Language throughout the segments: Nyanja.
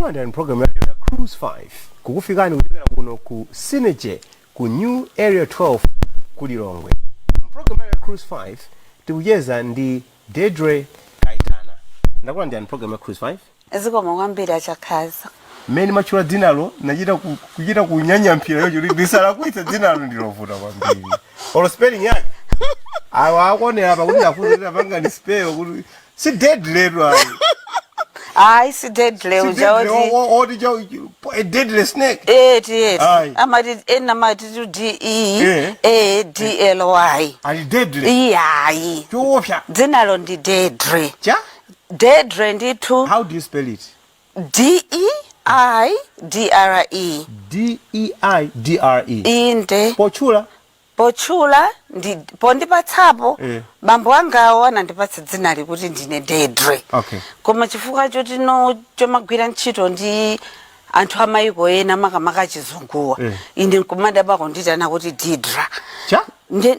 Mumanda in program ya Cruise 5 kukufikani kuchokera kuno ku Synergy ku New Area 12 kulilongwe. Program ya Cruise 5 tikuyeza ndi Dedre Kaitana. Ndakula ndi program ya Cruise 5 eziko mwambiri achakhaza meni machula dinalo nachita kunyanya mpira yocho ndisala kuita dinalo ndilovuta kwambiri olo spelling yake awa akone apa kuti ndafundira panga ni spell kuti si Dedre right. Ai si Dedre oti a deadly snake. Yes. Amati enamati to DEADLY. Ali Dedre. Yeah. Chofya. Dinalo ndi Dedre. Cha? Dedre nditu. How do you spell it? DEIDRE. DEIDRE. Inde. Pochula ndi pondipatsapo bambo wangawo anandipatsa dzina likuti ndine Dedre. Okay. Koma chifukwa chomagwira ntchito ndi anthu amayiko ena makamaka chizunguwa ine nkumadaba kunditana kuti Didra. Cha?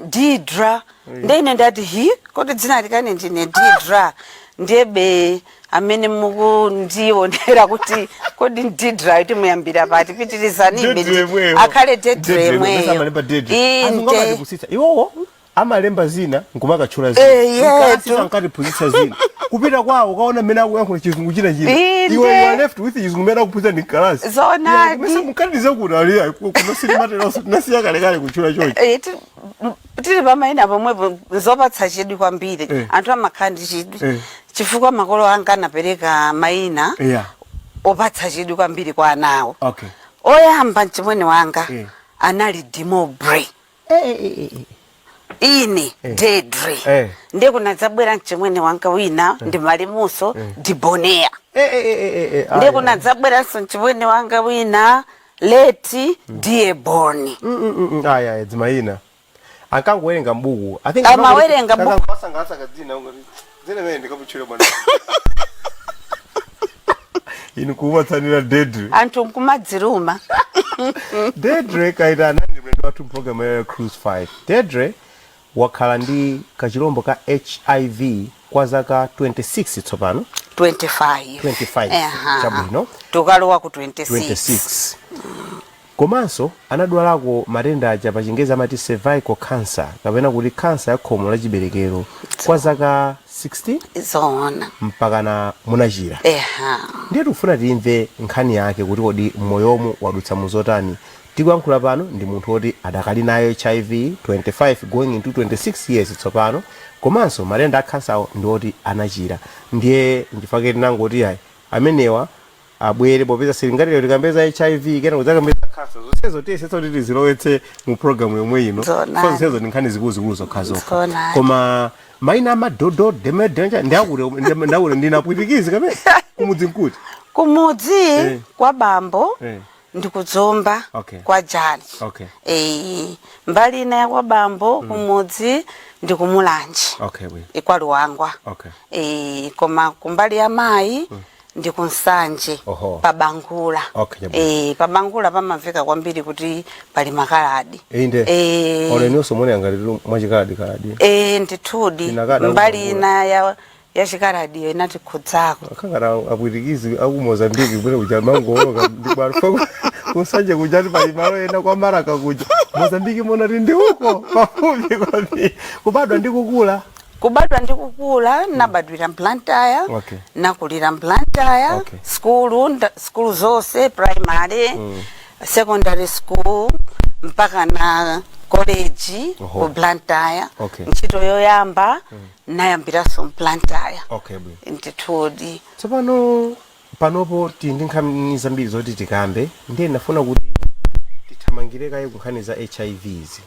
Didra. Ndine ndati kuti dzina likane ndine Didra. Ndebe amene mukundionera kuti kodi Didra iti muyambira pati pitirizani akhale Dedre mweyo. Inde kusitsa iwowo amalemba zina nkumakatchula zina nkasi ankati phunzitsa zina kupita kwawo ukaona mmene akuyankhula chizungu china iwe you are left with chizungu mmene akuphunzitsa ndi kalasi zona mese mukanize kuti ali kuno silimateraso tinasiya kalekale kutchula chochi tiri pamaina pomwepo zopatsa chidwi kwambiri anthu amakhala ndi chidwi chifukwa makolo anga anapereka maina opatsa chidwi kwambiri kwa anawo. Oyamba mchimwene wanga anali Dimobre. Ine Dedre. Ndiye kunadzabwera mchimwene wanga wina ndi Malimuso Dibonea. Ndiye kunadzabwera mchimwene wanga wina Leti Dieboni. Aya dzimaina ankangowerenga mbuku I think amawerenga mbuku pasangasa kadzina ngoti zene mene ndikapuchira bwana inu kuvatsanira Dedre anthu nkumadziruma. Dedre Kaitana ndi mlendo wathu program ya Cruise 5. Dedre wakhala ndi kachilombo ka HIV kwa zaka 26 tsopano 25 chabwino tukalowa ku 26 komanso anadwalako matenda aja pachingezi amati cervical cancer kapena kuti kansa ya khomo la chiberekero kwa zaka 60 zona mpaka na munachira. Ndiye tikufuna timve nkhani yake kuti kodi mmoyomu wadutsa muzotani. Tikuyankhula pano ndi munthu woti adakali nayo HIV 25 going into 26 years tsopano komanso matenda a kansa ndi oti anachira. Ndiye ndifake tinangoti ayi amenewa abwere popeza silingaliro likambeza HIV kena kuzakambeza kansa zonsezo tiyesetsa kuti tizilowetse mu program yomwe ino zonsezo nkhani zikuzikulu zokhazoka koma maina amadodo demedenja ndaule ndinapwitikizi kamene kumudzi nkuti kumudzi kwa bambo ndikudzomba kwa jali mbali ina ya kwa bambo kumudzi ndikumulanji kwa Luangwa koma kumbali ya mayi ndikunsanje pabangula pabangula pamaveka kwambiri kuti pali makaladi ole niso mone angaliro mwachikaladi ndithudi mbali ina ya chikaladi inati khudzako akangara apwitikizi aku Mozambique bwere kuja mangolo ndibwalfa kusanje kujati pali malo ena kwa Maraka kuja Mozambique mona ndi uko pafupi kwambiri kubadwa ndikukula nabadwira Blantyre nakulira Blantyre school zose primary secondary school mpaka na college ku Blantyre ntchito yoyamba nayambiraso Blantyre ndithudi tsopano panopo tindi nkhani zambiri zoti tikambe ndiye ndafuna kuti tithamangire kaye kunkhani za HIVs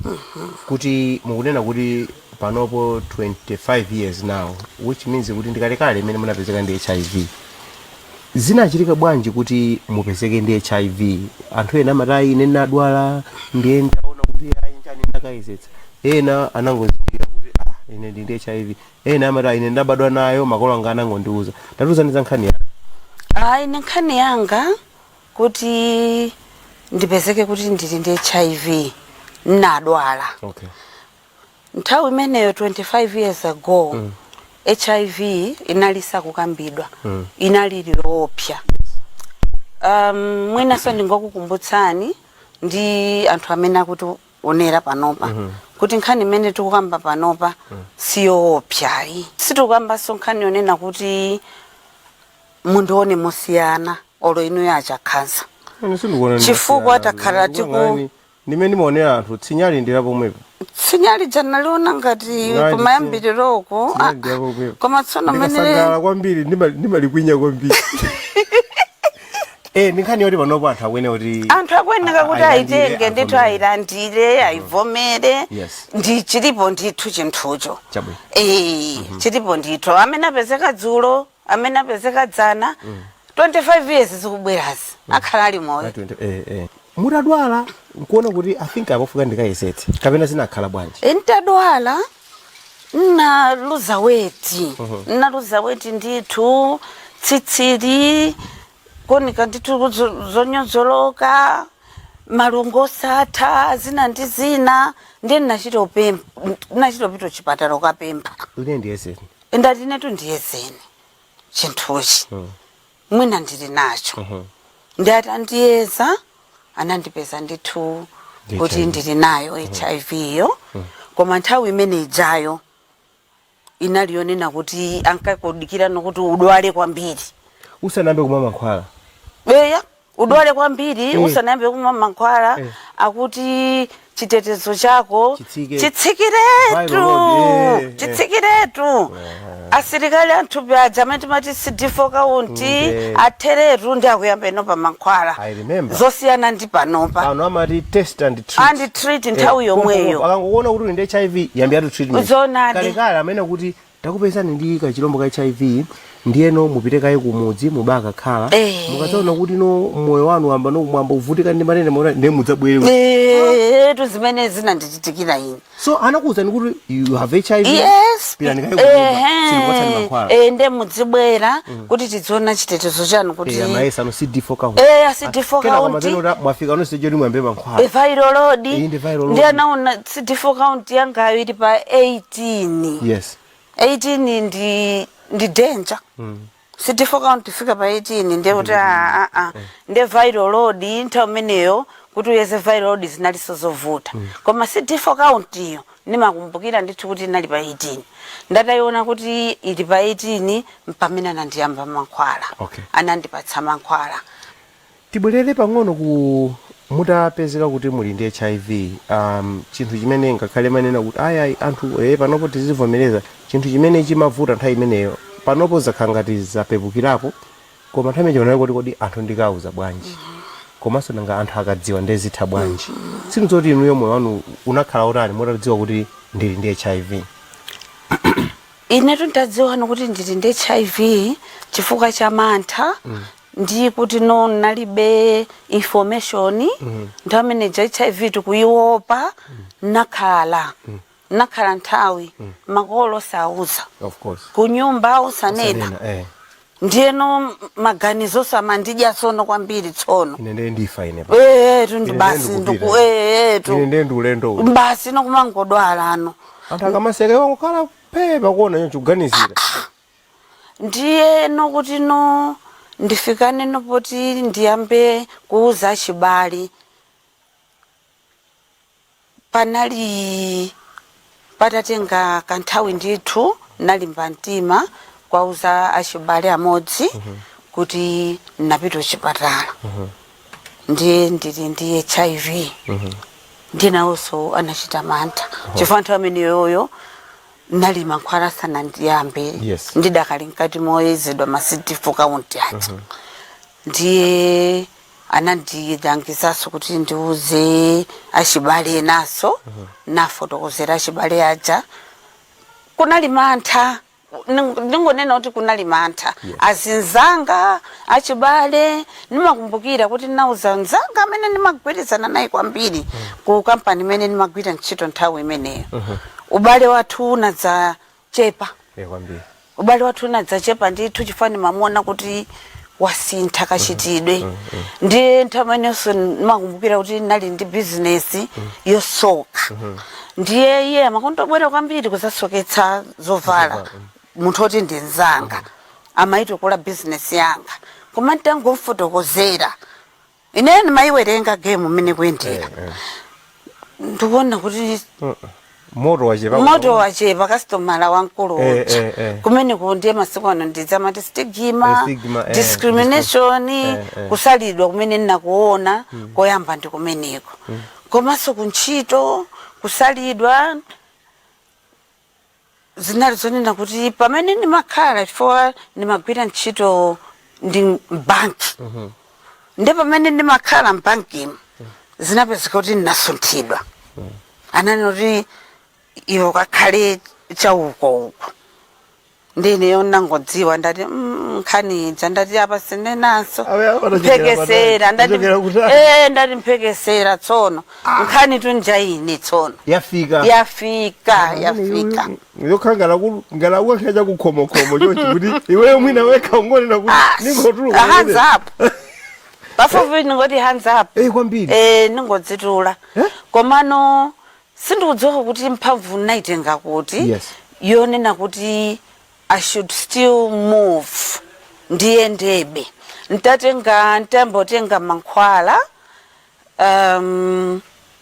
kuti mukunena kuti panopo 25 years now which means kuti ndikalekale imene munapezeka ndi HIV zinachitika bwanji kuti mupezeke ndi HIV anthu ena amati ine ndadwala ndiye ndaona kuti ayi njani ndakayezetsa ena anangozindikira kuti ine ndi HIV ena amati ine ndabadwa nayo makolo anga anangondiuza tatuzaniza nkhani yanga ine nkhani yanga kuti ndipezeke kuti ndili ndi HIV ndadwala nthawi imeneyo 25 years ago HIV inalisa kukambidwa inalili loopsa Mwina so ndingokukumbutsani ndi anthu amene akuti onera panopa kuti nkhani imene tikukamba panopa siyoopsayi. Sitikukamba so nkhani yonena kuti mundione mosiyana olo inu yacha khansa chifukwa takhala tiku nimene maonera anthu tsinyali ndira pomwepo tsinyali jana liona ngati kumayambiriroko koma tsono menele kwambiri ndimalikwinya kwambiri nikhani yoti panopo anthu akwene kuti anthu akweneka kuti aitenge ndithu ayilandire ayivomere ndi chilipo ndithu chinthucho chilipo ndithu amene apezeka dzulo amene apezeka dzana 25 years zikubwerazi akhala ali moyo. Mutadwala nkuona kuti I think apofuka ndikayesetse kapena zinakhala bwanji? Ntadwala naluza weti ndithu tsitsiri konika ndithu zonyozoloka malungo satha zina ndi zina ndi nachitopita chipatala ukapempha ine ndiyeseni ndati netu ndiyeseni chinthuchi mwina ndili nacho ndati andiyeza anandipeza ndithu kuti ndili nayo HIV yo koma nthawi imene ijayo inali yonena kuti ankakodikira nokuti udwale kwambiri usanambe kumwa mankhwala udwale kwambiri usanambe kumwa mankhwala akuti chitetezo chako chitsikiretu asilikali anthu byaja amene timati CD4 count atheretu ndi akuyamba ino pa mankhwala zosiyana ndi panopa ano amati test and treat nthawi yomweyo akangoona kuti uli ndi HIV yambiyatu treatment kalekale amene kuti takupezani ndi kachilombo ka HIV ndiyeno mupite kaye kumudzi mubaka khala mukazaona kuti no moyo wanu amba no mwamba uvutika ndi manene mona ndi mudzabwere to zimene zina ndichitikira ine so anakuwuzani kuti you have HIV pira ende mudzibwera kuti tidziona chitetezo chanu kuti amaisa no CD4 count CD4 count kana mwafika no sejoni mwambe mankhwala viral load ndi anaona CD4 count yanga ili pa 18 18 ndi danger CD4 count fika pa 18 ndiye kuti ndi viral load nthawi imeneyo kuti uyeze viral load zinaliso zovuta koma CD4 count iyo nimakumbukira ndithu kuti inali pa 18 ndatayiona kuti ili pa 18 mpamene anandiyamba mankhwala anandipatsa mankhwala. Tibwerere pang'ono ku mutapezeka kuti muli ndi HIV chinthu chimene ngakhale manena kuti ayayi anthu panopo tizivomereza chinthu chimene chimavuta nthawi imeneyo panopo zakhangati zapepukirapo koma nthawi imeneyo kuti kodi anthu ndikauza bwanji komanso nanga anthu akadziwa ndezitha bwanji sinzoti inuyo moyo wanu unakhala utani mutadziwa kuti ndili ndi HIV? Inetu ndadziwa kuti ndili ndi HIV chifukwa cha mantha ndi kuti no nalibe information nthawi imene HIV tikuiopa nakhala nthawi makolo sauza kunyumba usanena ndiyeno maganizo samandidya tsono kwambiri tsono ine ndifa ine tundi basi nduku ine ndulendo basi nokumangodwala ano anthu akamaseke wakukhala pepa kuona nyo chuganizira ndiye nokuti no ndifikane nopoti ndiyambe kuuza achibale panali patatenga kanthawi ndithu nalimba mtima kwauza achibale amodzi kuti napita chipatala ndiye ndili ndi HIV ndinawonso anachita mantha chifukwa nthawi imeneyoyo nali mankhwala sanandiyambe ndidakali mkati moyezedwa ma CD4 count aja ndiye anandilangizaso kuti ndiuze achibale naso nafotokozera achibale aja kunali mantha ndingonena kuti kunali mantha azinzanga achibale nimakumbukira kuti nauza nzanga amene nimagwirizana naye kwambiri ku kampani imene nimagwira ntchito nthawi imeneyo ubale wathu unadza chepa ubale wathu unadza chepa ndithu chifani mamuona kuti wasintha kachitidwe ndiye nthawi imeneyonso nimakumbukira kuti nali ndi business yosoka ndiye iye amakondobwera kwambiri kuzasoketsa zovala munthu oti ndi nzanga amaitokula business yanga koma ntangofotokozera ine maiwerenga game mene kuendera ndikuona kuti moto wachepa customer wankulu kumene kundiye masiku ano ndizamati stigma discrimination kusalidwa kumene nnakuona koyamba ndi kumeneko komanso kuntchito kusalidwa zinali zonena kuti pamene ndimakhala chifukwa ndimagwira ntchito ndi banki ndi pamene ndimakhala mbankimo zinapezeka kuti ndinasunthidwa anani kuti iwe ukakhale chauko ndineyo nangodziwa ndati nkhaniza ndati apa sinenaso mphekesera ndati mphekesera tsono nkhani tunjaini tsono yafika yokhangala ngalakukakhanja kukhomokhomo chonchi kuti iweyo mwina wekha ungonena kuti ningotuluka hands up pafupi ningoti hands up kwambiri ningodzitula komano sindikudziwa kuti mphamvu naitenga kuti yonena kuti I should still move ndiyendebe ntambotenga mankhwala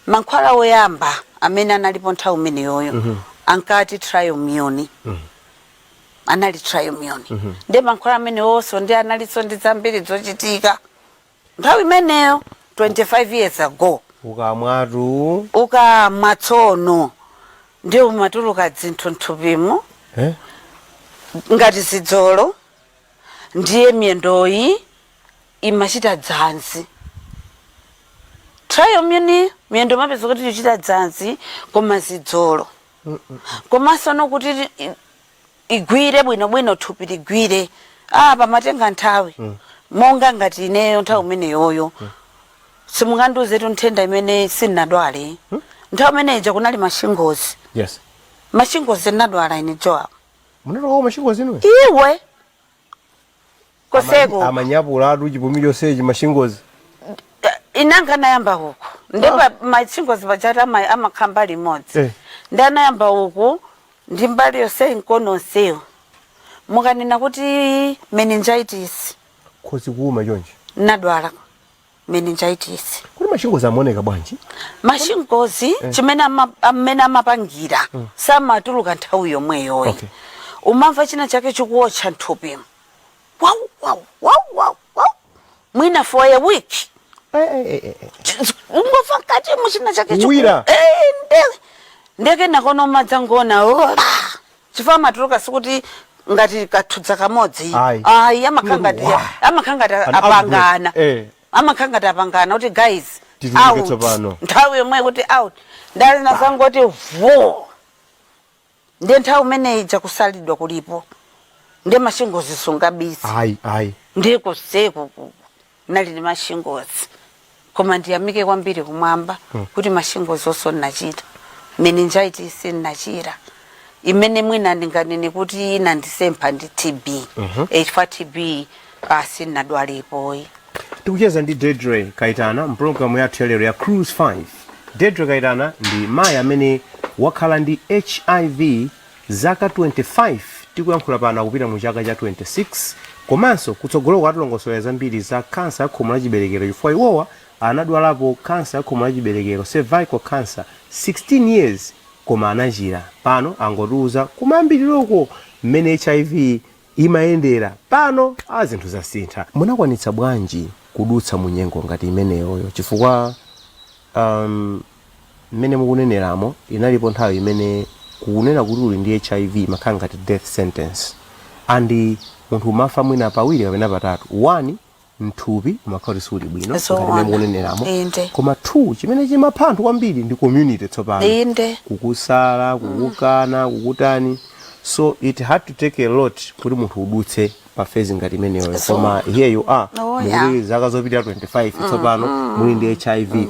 mankhwala oyamba amene analipo nthawi imene yoyo ankati Triomune anali Triomune ndi mankhwala amene onso ndi analiso ndi zambiri zochitika nthawi imeneyo 25 years ago ukamwa tsono ndi umatuluka dzinthu nthupimo ngati zidzolo ndiye miyendoyi imachita dzanzi Triomune miyendo mapeza kuti ichita dzanzi koma zidzolo komanso nokuti igwire bwinobwino thupi ligwire pamatenga nthawi monga ngati ineyo nthawi imene yoyo simungandiuze tu nthenda imene sinadwale nthawi imene ija kunali mashingozi mashingozi nadwala ine Joa munatoka mashingozi niwe iwe koseko amanyapula atu chipumi chonsechi mashingozi inanga nayamba huko ndipo mashingozi pachata amakhamba limodzi ndanayamba huko ndi mbali yonse inkononseyo mukanena kuti meningitis khosi kuuma chonchi nadwala meningitis kuti mashingozi amoneka bwanji mashingozi chimene amene amapangira samatuluka nthawi yomweyo umamva china chake chikuotcha nthupi wow mwina for a week ungomva kati muchina chake chikuwira ndeke nakono madzangona chifukwa matuluka sikuti ngati kathudza kamodzi amakhangati apangana amakhangati apangana kuti guys out nthawi yomwe kuti out ndali nasangoti vo ndiye nthawi imene ija kusalidwa kulipo ndiye mashingozi sungabisi ndiye kuseko nali ndi mashingozi koma ndiyamike kwambiri kumwamba kuti mashingozi onso nachita meningitis nachira imene mwina ndinganene kuti ina ndisempha ndi TB chifukwa TB sinadwalipo tikucheza ndi Dedre Kaitana mpulogalamu yathu lero ya Cruise 5 Dedre Kaitana ndi mayi amene wakhala ndi HIV zaka 25 tikuyankhula pano kupita mu chaka cha 26 komanso kutsogolo kwatilongosola zambiri za kansa ya khomo la chiberekero chifukwa iwowa anadwalapo kansa ya khomo la chiberekero cervical cancer 16 years koma anachira pano angotiuza kumambiririroko mmene HIV imayendera pano zinthu zasintha munakwanitsa bwanji kudutsa mu nyengo ngati imeneyoyo chifukwa mmene mukuneneramo inalipo nthawi imene kunena kuti uli ndi HIV makhala ngati death sentence andi munthu umafa mwina pawiri kapena patatu 1 mthupi umakhala suli bwino ngati mmene mukuneneramo koma 2 chimene chimapha anthu kwambiri ndi community tsopano kukusala kukukana kukutani so it had to take a lot kuti munthu udutse pa phase ngati imeneyo koma here you are muli zaka zopita 25 tsopano muli ndi HIV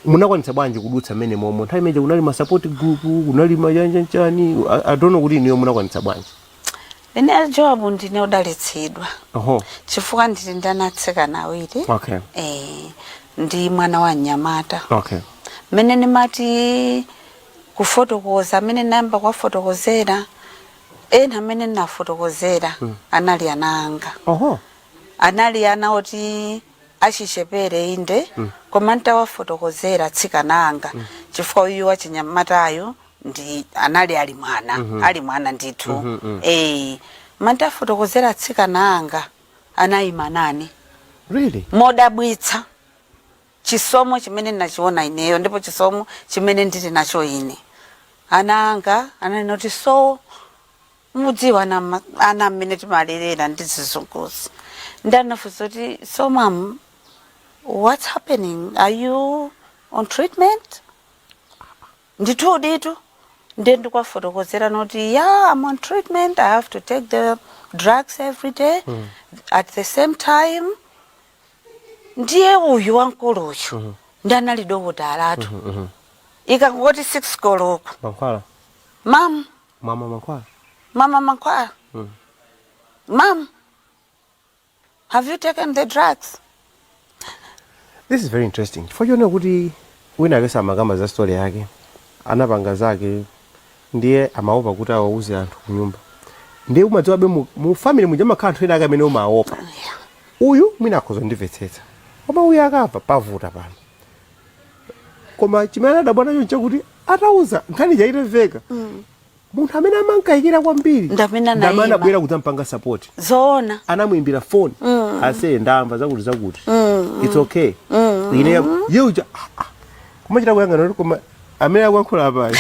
munakwanitsa bwanji kudutsa mmene momwe nthawi imeneyo kunali ma support group kunali majanjanchani I don't know kuti niyo munakwanitsa bwanji ine job ndine udalitsidwa chifukwa ndili ndanatsekana awiri ndi mwana wa Nyamata mene nimati kufotokoza amene namba kwafotokozera ena amene nafotokozera anali ananga anali ana oti achishepere inde koma ntawafotokozera tsikana anga chifukwa uyu wachinyamatayo ndi anali ali mwana ndithu mantafotokozera tsikana anga anayima nane really modabwitsa chisomo chimene nachiona ineyo ndipo chisomo chimene ndili nacho ine ana anga ananoti so mudziwa ana mmene timalelera ndizizunguzi ndanafunsa kuti so mom what's happening, are you on treatment? Ndithu then ndikwafotokozera noti yeah, I'm on treatment, I have to take the drugs every day at the same time. Ndiye uyu wankulu uyu ndanali dokotala atu ikangoti 6 koloko Mankhwala mama Mankhwala Mom, have you taken the drugs? This is very interesting. For you know kuti wina akesa magamba za story yake anapanga zake ndiye amaopa kuti awauze anthu kunyumba ndiye umadziwa be mu family mujama kanthu ena akamene umaopa uyu mwina akhoza ndimvetsetsa koma uyu akapa pavuta pano koma chimene adabwana choncho kuti atauza nkhani chaitemveka munthu amene amankayikira kwambiri ndamana bwera kudzampanga support zoona anamuimbira phone ase ndamva zakuti it's okay ine yeuja kumachita kuyangana kuti koma amene akwankhula apayi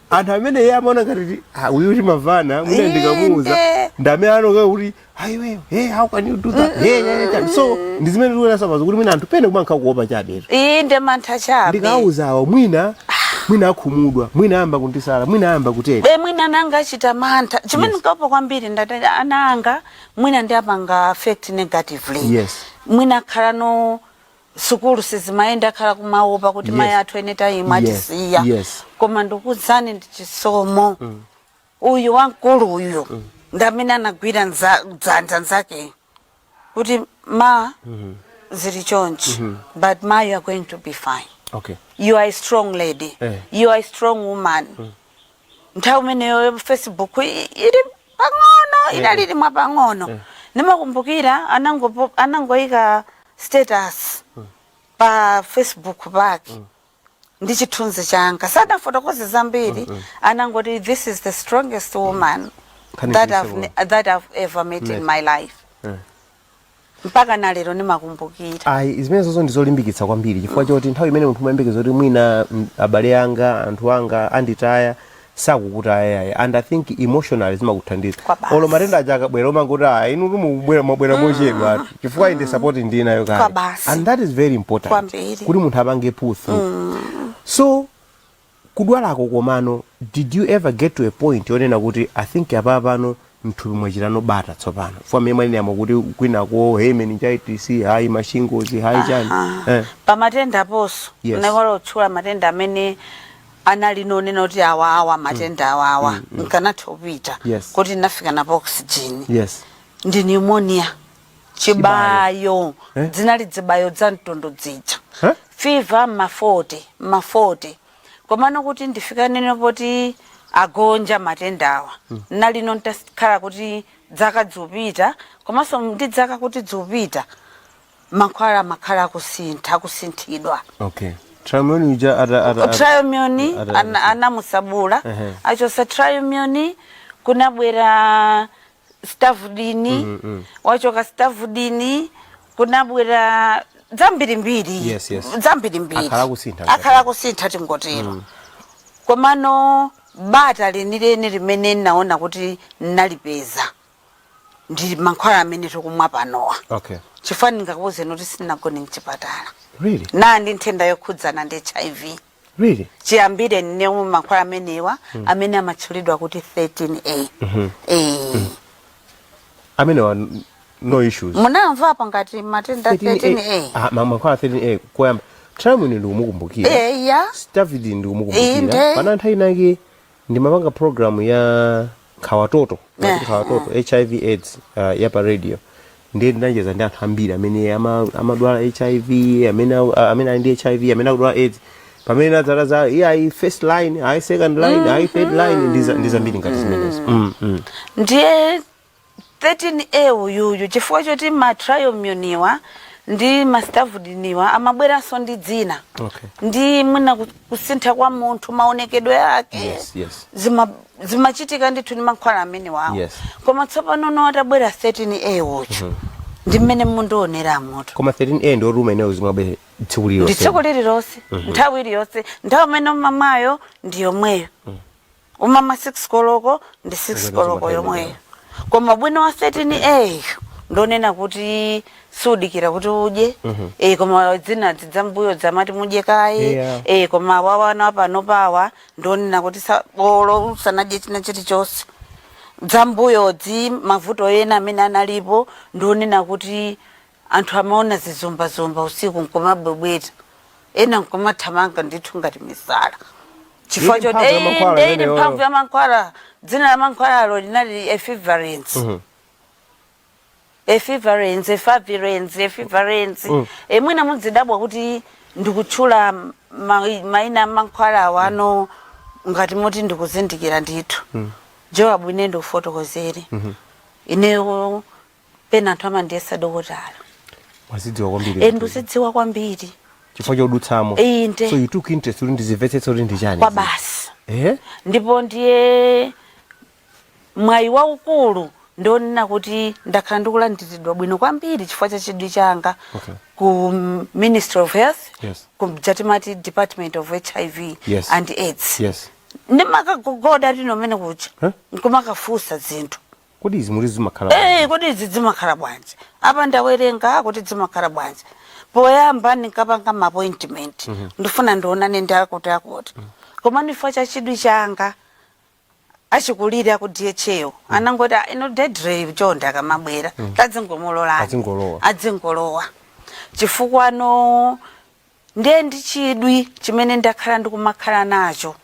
anthu amene iye amaona ngati uyu kuti mavana mwina ndikamuuza ndamene anoka kuti ayiweyo how can you do that so ndizimene tikuyenasapazo kuti mwina anthu pene kumankha kuopa chabero inde mantha chabe ndikauzawa mwina akhumudwa mwina amba kundisala mwina amba kutera mwina nanga achita mantha chimene ndikaopa kwambiri ndati ana anga mwina ndiyapanga affect negatively mwina khala no sukulu sizimayenda khala kumaopa kuti mayi athu ene time atisiya koma ndikudzani ndi chisomo uyu wankulu uyu ndamene anagwira dzanja nzake kuti ma zili chonchi but ma you are going to be fine. Okay. You are a strong lady. You are a strong woman. Nthawi imeneyo Facebook ili pang'ono idalili mwa pang'ono nimakumbukira anangoyika status pa Facebook pake ndi chithunzi changa sadafotokoze zambiri anangoti this is the strongest woman that I've ever met in my life. Mpaka nalero nimakumbukira zimene zonse ndizolimbikitsa kwambiri chifukwa choti nthawi imene munthu mayembekeza kuti mwina abale anga anthu anga anditaya sakukutaya and I think emotionally zimakuthandiza olo matenda aja akabwera umangoti inu mubwera mochedwa chifukwa inde support ndinayo kale and that is very important kuti munthu apange pull through. So kudwalako komano did you ever get to a point yonena kuti I think apapano mthupi mwachitano bata tsopano for me mwene yamo kuti kwinako meningitis hayi mashingozi hayi chani pa matenda aposo nekolo utchula matenda amene anali nonena kuti awa matenda awa nkanathopita kuti nafika napo oxygen ndi pneumonia chibayo zinali zibayo za mtondo dzija fever ma40 komano kuti ndifika nene poti agonja matendawa nalino ntakhala kuti dzaka dzupita komanso ndi dzaka kuti dzupita mankhwala makhala akusinthidwa. Okay. Triamoni uja Triamoni anamusabula achosa Triamoni kunabwera Stavudini wachoka Stavudini kunabwera zambirimbiri zambirimbiri akhala kusintha tingotero komano bata lenilene limene naona kuti nalipeza ndi mankhwala amene tikumwa panowa chifani ndingakuuze kuti sinagone mchipatala nandi nthenda yokhudzana ndi HIV chiyambire nne mankhwala amenewa amene amatchulidwa kuti 13A amenewa no issues munamva apa ngati matenda 13A mankhwala 13A koyamba Triamoni ndikumukumbukira Stavudini ndikumukumbukira pana nthawi inake ndimapanga program ya khawatoto HIV AIDS ya pa radio ndiye ndinacheza ndi anthu ambiri amene amadwala HIV amene ali ndi HIV amene akudwala AIDS pamene nadzala za i first line second line third line ndi zambiri ngati zimenezo ndiye 13A uyuyu chifukwa choti matrial muniwa ndi mastavudiniwa amabweranso ndi dzina ndi mwina kusintha kwa munthu maonekedwe yake zimachitika ndithu ndi mankhwala amene wawo koma tsopano no atabwera 13A uyu ndi mmene mundoonera moto koma 13A ndo ruma ineyo zimabwe tsiku lililonse nthawi iliyonse nthawi imene umamayo ndi yomweyo umama 6 koloko ndi 6 koloko yomweyo koma bwino wa 13A ndonena kuti sudikira kuti udye koma dzina dzambuyo zamati mudye kaye koma wawana pano pawa ndonena kuti sabolo usanadye china chilichonse dzambuyo mavuto ena amene analipo ndonena kuti anthu amaona zizomba usiku nkomabwebweta ena nkomathamanga ndithu ngati misala chifukwa choti ndi mphamvu ya mankhwala dzina la mankhwalalo linali equivalence mwina mudzidabwa kuti ndikutchula maina mankhwala wano ngati moti ndikuzindikira ndithu jawabu ine ndikufotokozere ineyo pena anthu amandiyesa dokotala wazidziwa kwambiri ndikuzidziwa kwambiri chifukwa chodutsamo so you took interest kuti ndizimvetsetsa kuti ndichani kwa basi ndipo ndiye mwayi waukulu ndonena kuti ndakhala ndikulandiridwa bwino kwambiri chifukwa cha chidwi changa ku Ministry of Health ku jatimati Department of HIV and AIDS ndimakagogoda lino mene kucha nkumakafusa zinthu kodi izi muri zimakhala kodi izi zimakhala bwanji apa ndawerenga kuti zimakhala bwanji poyamba nikapanga appointment ndifuna ndionane ndi akuti koma ndifa cha chidwi changa achikulira ku DHL anangoti ino deadray chonda kamabwera adzingolowa chifukwa no ndi chidwi chimene ndakhala ndikumakhala nacho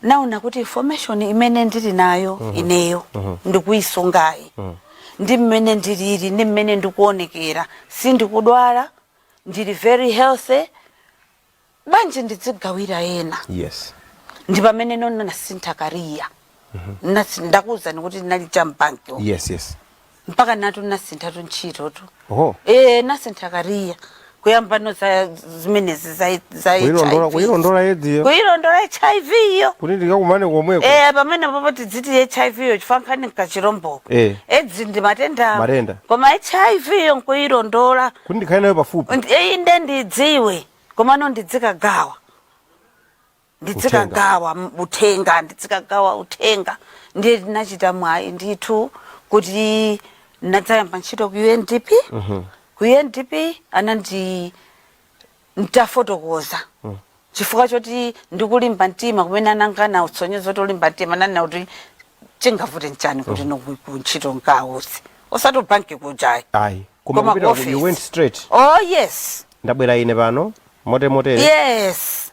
naona kuti information imene ndili nayo ineyo ndikuisungayi ndi mmene ndilili ndi mmene ndikuonekera sindikudwala ndili very healthy banje ndidzigawira ena ndi pamene nona nasintha career ndakuwuzani kuti ndinali chambanki mpaka natu nasintha ntchito tu nasintha career kuyamba no zimenezi za kuyilondola yedziyo kuyilondola HIV iyo kuti ndikakumane komweko pamene popo tidziti HIV iyo chifankhani nkachirombo edzi ndi matenda koma HIV iyo nkuyilondola kuti ndikhale nayo pafupi inde ndidziwe koma no ndidzikagawa uthenga ndiye ndinachita mwayi ndithu kuti ndadzayamba ntchito ku UNDP ku UNDP anandi ntafotokoza chifukwa choti ndikulimba mtima kumene anangana utsonyezo tolimba mtima nanena kuti chingavute nchani kuti nokuntchito nkawusi osati banki kujayi koma you went straight ndabwera ine pano mote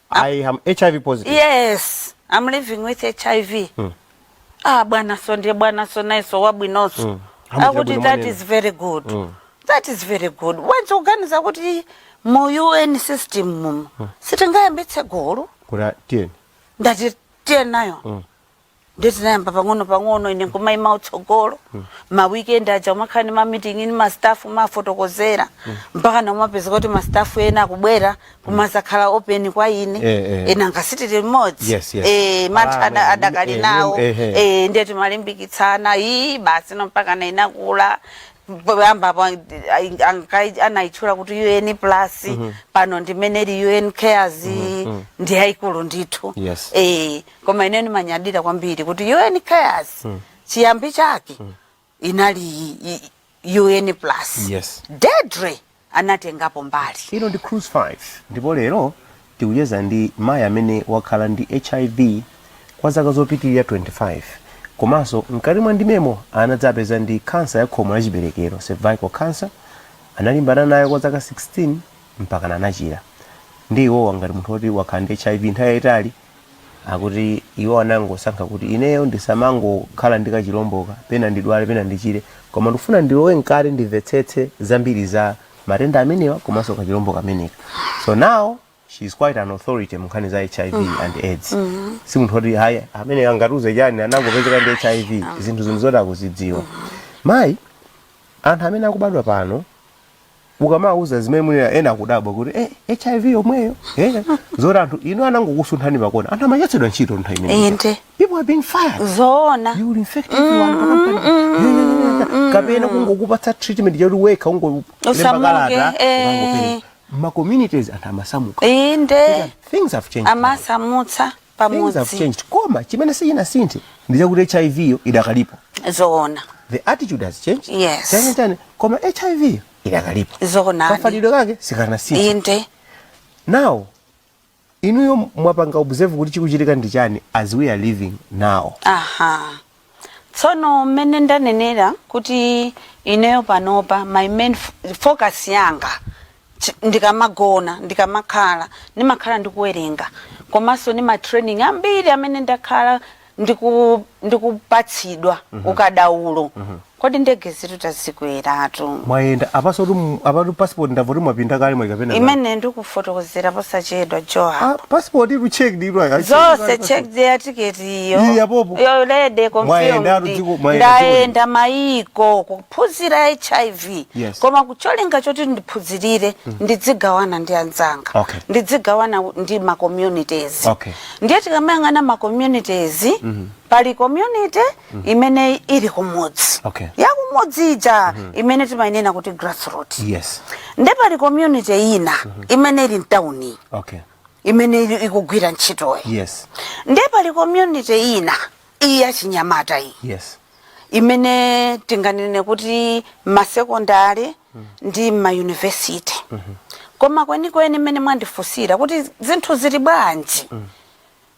I am HIV positive. Yes, I'm living with HIV. Bwana so ndiye bwana so nice wabwinoso. Akuti that is very good. That is very good. Once organiza kuti mu UN system sitingayambitse golo. Kula tieni. Ndati tieni nayo. Nditayamba pang'ono ine kumaima utsogolo ma weekend aja umakhani ma meeting ni ma staff ma fotokozera mpaka na mapeza kuti ma staff ena akubwera kumasakhala open kwa ine ena ngasitire modzi mathana adakali nawo ndeti malimbikitsana basi no mpaka na inakula amba anaitchula kuti UN plus pano ndimene UN cares ndi haikulu ndithu koma ineni manyadira kwambiri kuti UN cares chiyambi chake inali UN plus Dedre anatengapo mbali ino ndi Cruise 5 ndipo lero tikuyeza ndi mayi amene wakhala ndi HIV kwa zaka zopitirira 25 komanso mkati mwa ndimemo anadzapeza ndi kansa ya khomo la chiberekero cervical cancer analimbana nayo kwa zaka 16 mpaka anachira ndiwo ngati munthu woti wakhala ndi HIV nthawi yayitali akuti iwo anangosankha kuti ineyo ndisamangokhala ndikachilomboka pena ndidwale pena ndichire koma ndifuna ndilowe mkati ndimvetsetse zambiri za matenda amenewa komanso kachilomboka ameneka so now she is quite an authority mkhani za HIV and AIDS si munthu woti haya amene angatuze chani anangopezeka ndi HIV zinthu zimzota kuzidziwa mai anthu amene akubadwa pano ukamauza zimene munena ena akudabwa kuti HIV yomweyo zoti anthu inu anangokusunthani makona anthu amachotsedwa ntchito nthawi imene people are being fired zona you will infect everyone kapena kungokupatsa treatment yakuti wekha ungolembakalata ma communities anthu amasamuka things have changed amasamutsa pamudzi things have changed koma chimene sichinasinthe ndi chakuti HIV yo idakalipo zona the attitude has changed yes chani koma HIV idakalipo zona kafalidwe kake sikanasinthe now inuyo mwapanga observe kuti chikuchitika ndi chani as we are living now tsono mmene ndanenera kuti ineyo panopa my main focus yanga ndikamagona ndikamakhala nimakhala ndikuwerenga komanso ni ma training ambiri amene ndakhala ndikupatsidwa ukadaulo kodi ndege zitu tazikweratu mwayenda apatu passport ndavoti mwapinda kale mwikapena imene ndikufotokozera posachedwa joa passport ilu check ndilwa zose check their ticket iyo lede confirmed ndaenda maiko kuphunzira HIV koma kucholinga choti ndiphunzirire ndidzigawana ndi anzanga ndidzigawana ndi ma communities ndiye tikamayang'ana ma communities pali community imene ili kumudzi yakumudzi ija imene timainena kuti grassroots nde pali community ina imene ili mtawuni imene ikugwira ntchitoyi nde pali community ina iya Chinyamata iyi imene tinganene kuti ma secondary ndi ma university koma kwenikweni imene mwandifusira kuti zinthu zili bwanji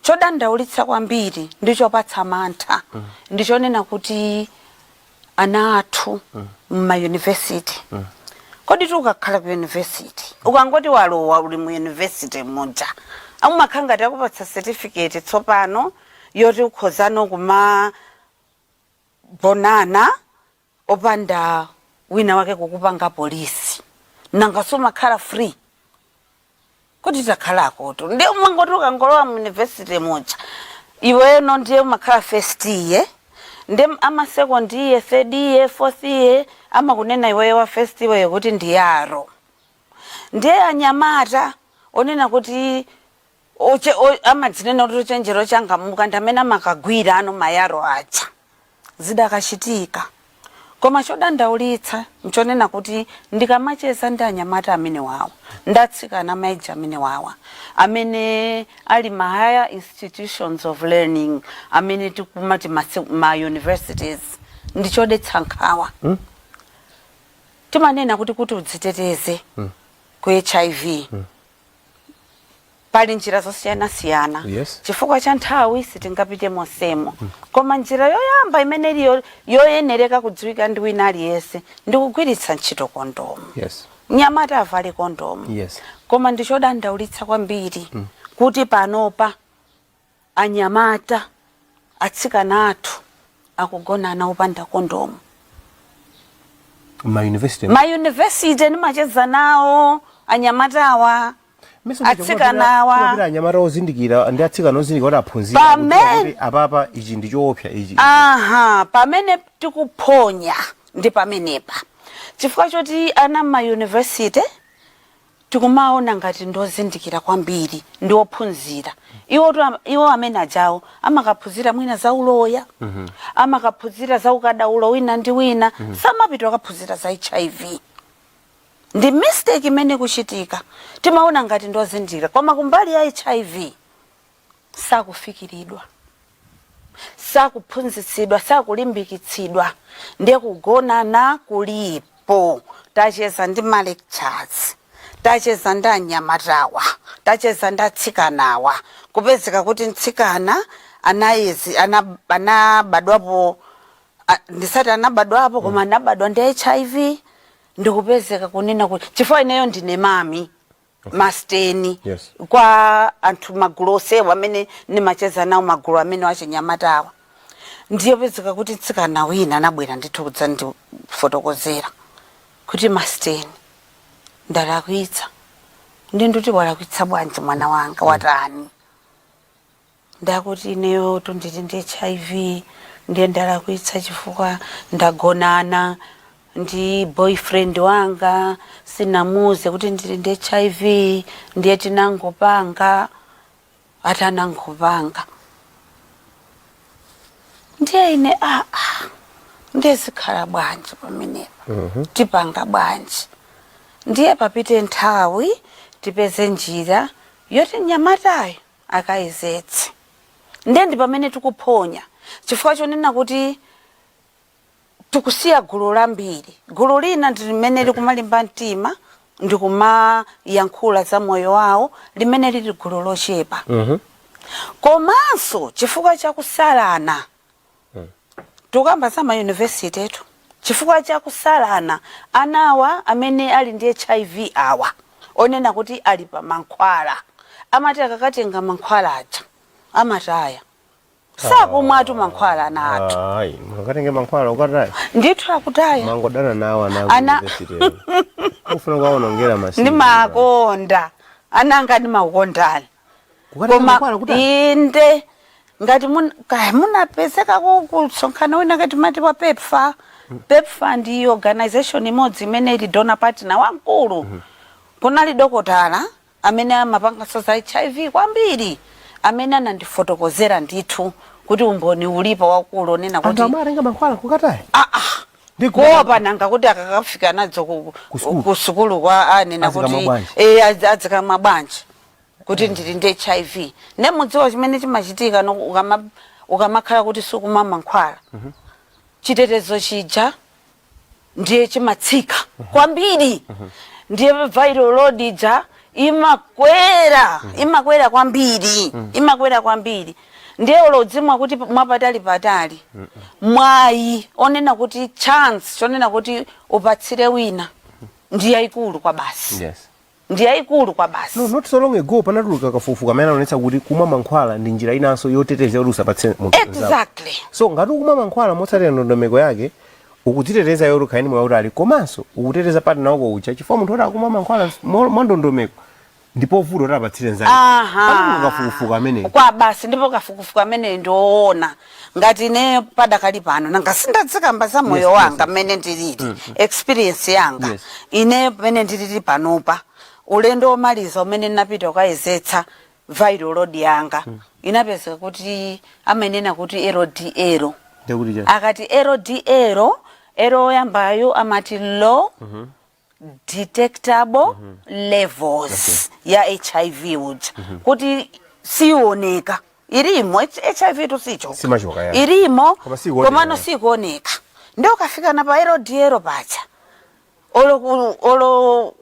chodandaulitsa kwambiri ndichopatsa mantha ndichonena kuti ana athu ma university kodi tukakhala ku university ukangoti walowa uli mu university moja amumakhala ngati akupatsa certificate tsopano yoti ukhozano kuma bonana opanda wina wake kukupanga polisi nanga sumakhala free kuti takhalako to ndi umangoti ukangolowa mu university moja iweyo ndiye umakhala first year ndi ama second year third year fourth year ama kunena iweyo wa first year kuti ndiyaro ndiye anyamata onena kuti amadzinena kuti chenjero changamuka ndamene makagwira ano mayaro acha zidakachitika koma chodandaulitsa nchonena kuti ndikamacheza ndi anyamata amene wawo ndatsikana maija amene wawa amene ali ma higher institutions of learning amene tikumati ma universities ndichodetsa nkhawa timanena kuti udziteteze ku HIV pali njira zosiyana chifukwa cha nthawi sitingapite mosemo koma njira yoyamba imene iliyo yoyenereka kudziwika ndi wina aliyense ndikugwiritsa ntchito kondomu Nyamata avale kondomu koma ndichodandaulitsa kwambiri kuti panopa anyamata atsikana athu akugonana opanda kondomu ma university nimacheza nawo anyamatawa atsikanawa anyamata ozindikira ndi atsikana ozindikira aphunzira kuti apapa ichi ndi choopsa ichi pamene tikuphonya ndi pamenepa chifukwa choti ana ma university tikumaona ngati ndozindikira kwambiri ndi ophunzira iwo amene ajawo amakaphunzira mwina za uloya amakaphunzira za ukadaulo wina ndi wina samapita akaphunzira za HIV ndi mistake imene kuchitika timaona ngati ndozindikira koma kumbali ya HIV sakufikiridwa sakuphunzitsidwa sakulimbikitsidwa ndiye kugonana kulipo tacheza ndi ma lectures tacheza ndi anyamatawa tacheza ndi atsikanawa kupezeka kuti mtsikana anabadwapo ndisati anabadwapo koma anabadwa ndi HIV ndikupezeka kunena kuti chifukwa ineyo ndine mami masteni kwa anthu magulu osewa amene nimacheza nawo magulu amene wachinyamatawa ndiye pezeka kuti mtsikana wina anabwera ndithu kudza ndifotokozera kuti masteni ndalakwitsa ndinduti walakwitsa bwanji mwana wanga watani ndakuti ineyo ndili ndi HIV ndiye ndalakwitsa chifukwa ndagonana ndi boyfriend wanga sinamuze kuti ndili ndi HIV ndiye tinangopanga atanangopanga ndiye ine ndiye zikhala bwanji pamenepa tipanga bwanji ndiye papite nthawi tipeze njira yoti nyamatayo akayezetse ndiye ndi pamene tikuphonya chifukwa chonena kuti tikusiya gulu lambiri gulu lina ndi limene likumalimba mtima ndikumayankhula za moyo wawo limene lili gulu lochepa komanso chifukwa chakusalana tukamba za mayunivesity etu chifukwa chakusalana anawa amene ali ndi HIV awa onena kuti ali pa mankhwala amati akakatenga mankhwala aja amataya sakumwatu mankhwala anatu makatenge mankhwala ukataya ndithu akutaya mangodana nawo ana university ufuna kwaonongera masiku ndi makonda ananga ndi makondana koma inde ngati munapezeka kusonkhana wina kati mati wa PEPFAR PEPFAR ndi organization imodzi imene ili donor partner wankulu kunali dokotala amene amapanga za HIV kwambiri amene anandifotokozera ndithu kuti umboni ulipo wakulu onena kuti amarenga mankhwala kukataya ndikopa nanga kuti akakafika nadzo ku sukulu kwa anena kuti adzikama bwanji kuti ndili ndi HIV nemudziwa chimene chimachitika ukamakhala kuti sukuma mankhwala chitetezo chija ndiye chimatsika kwambiri ndiye viral load ija imakwera kwambiri ndiye ulodzimwa kuti mwapatali mwayi onena kuti chance chonena kuti upatsire wina ndiye yayikulu kwa basi ndiye yayikulu kwa basi not so long ago panatuluka kafukufuku amene anaonetsa kuti kumwa mankhwala ndi njira inanso yoteteza kuti usapatse munthu exactly so ngati ukumwa mankhwala motsatira ndondomeko yake ukudziteteza yoro khaini moyo utali komanso ukuteteza partner wako ucha chifukwa munthu oti akumwa mankhwala mondondomeko ndipo vuto rapatsire nzake kafukufuku amene kwa basi ndipo kafukufuku amene ndiona ngati ne padakali pano nanga sindadzikamba za moyo wanga mmene ndilili experience yanga ine mmene ndilili panopa ulendo omaliza umene napita ukayezetsa viral load yanga inapezeka kuti amenena kuti LDL akati LDL yambayo amati low detectable levels ya HIV uja kuti sioneka irimo HIV tusicho irimo komano sikuoneka ndio kafika na pa LDL pacha olo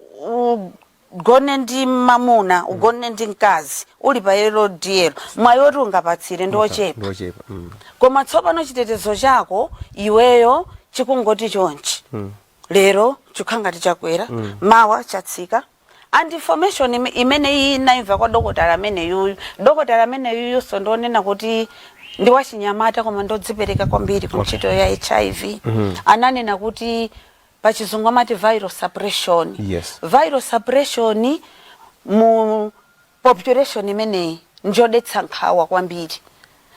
gone ndi mamuna ugone ndi mkazi uli pa LDL mwayoti ungapatsire ndochepa koma tsopano chitetezo chako iweyo chikungoti chonchi lero chukhangati chakwera mawa chatsika and information imene inaimva kwa dokotala amene yuyu so ndonena kuti ndi wachinyamata koma ndodzipereka kwambiri ku ntchito ya HIV ananena kuti pachizungu amati viral suppression viral suppression mu population imene njodetsa nkhawa kwambiri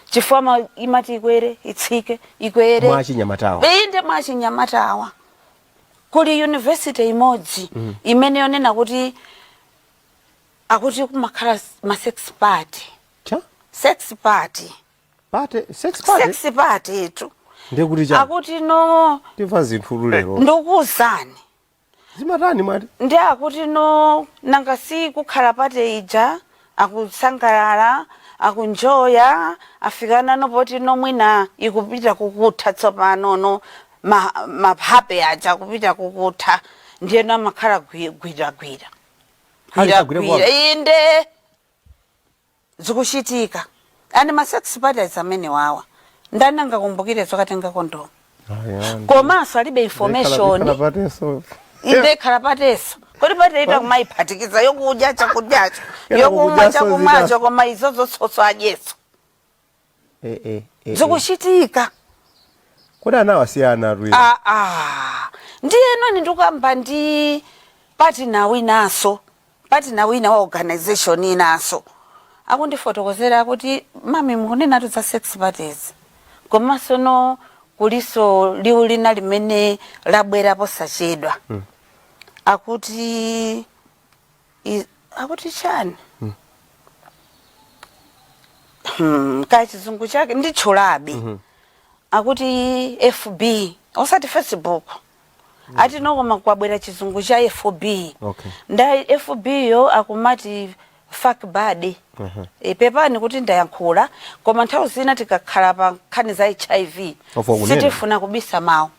chifukwa imati ikwere itsike ikwere mwachinyamatawa kuli university imodzi imene yonena kuti akuti kumakhala ma sex party itu akuti no tiva zinthu lero ndikuzani zimatani mwati ndi akuti no nanga si kukhala pate ija akusangalala akunjoya afikana nopoti no mwina ikupita kukutha tsopano no mahape aja kupita kukutha ndiye namakhala gwira inde zikushitika ani ma sex parties amene wawa ndani angakumbukire zokatenga kondomu komanso alibe information inde khalapateso kodi pateita kumayiphatikiza yokudya chakudyacho yokumwa chakumacho koma izozo tsotso ajeso zikushitika kodi anawasiyana rwini ndiye noni ndikamba ndi partner wina wa organization inaso akundifotokozera kuti mami mukunena za sex parties komanso no kuliso liwu lina limene labwera posachedwa akuti chani kaya chizungu chake ndi chulabi akuti FB osati Facebook ati nokoma kwabwera chizungu cha FB nda FB yo akumati fuck body pepani kuti ndayankhula koma nthawi zina tikakhala pa nkhani za HIV sitifuna kubisa mawu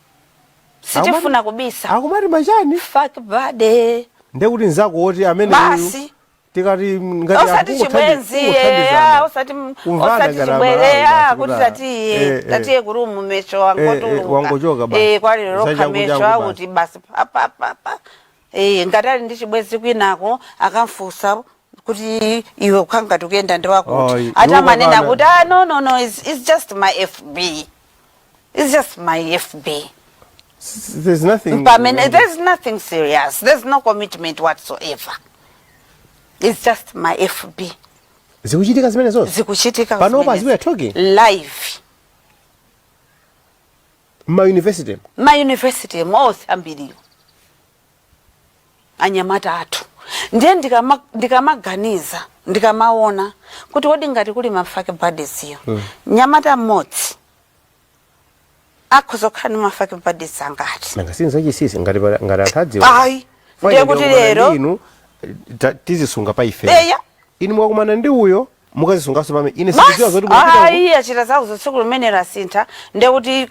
sitifuna kubisa akumati machani fuck body ndekuti nzako woti amene basi tikati ngati osati chibwenzi osati chibwelea kuti tatiye kurumu mecho wangochoka kwali lokha mecho akuti basi papa ngati ali ndi chibwenzi kwinako akamfusa kuti iwe ukhanga tukuyenda ndiwakuti atamanena kuti no it's just my FB, it's just my FB. There's nothing there's nothing serious, there's no commitment whatsoever, it's just my FB. Zikuchitika zimene zonse zikuchitika panopa we are talking live my university mose ambiriyo anyamata athu ndiye ndikamaganiza ndikamaona kuti wodi ngati kuli mafake bodies yo nyamata mmodzi akuzokhala mafake bodies angati nangasinza chisisi ngati athadziwa ndiye kuti lero inu tizisunga pa ife inu mwakumana ndi uyo mukazisungaso pame ine sikudziwa zoti achita zawo zotsiku limene lasintha ndiye kuti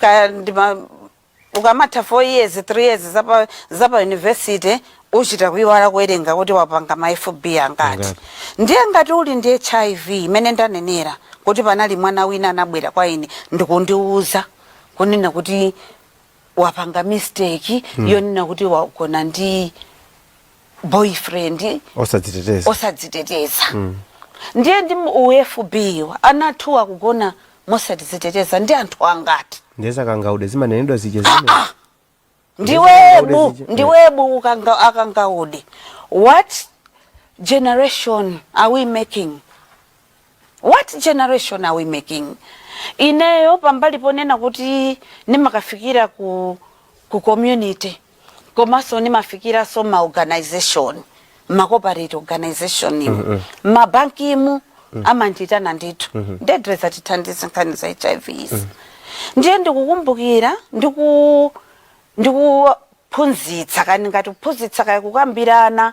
ukamatha 4 years 3 years zapa university uchita kuiwala kuwerenga kuti wapanga ma FB angati ndiye ngati uli ndi HIV imene ndanenera kuti panali mwana wina anabwera kwa ine ndikundiuza kunena kuti wapanga yonena kuti wakona ndi boyfriend osadziteteza ndiye ndi FB anathuwa kugona mosadziteteza ndi anthu angati ndeza kangaude zimanenedwa zije zime ndiwebu akangaude. What generation are we making? Ineyo pambali ponena kuti nimakafikira ku community komanso nimafikira so ma organization ma corporate organization mabanki mu amanditana ndithu ndedresa tithandiza nkhani za HIVs ndiye ndikukumbukira ndikuphunzitsa kani ngati kuphunzitsa kaya kukambirana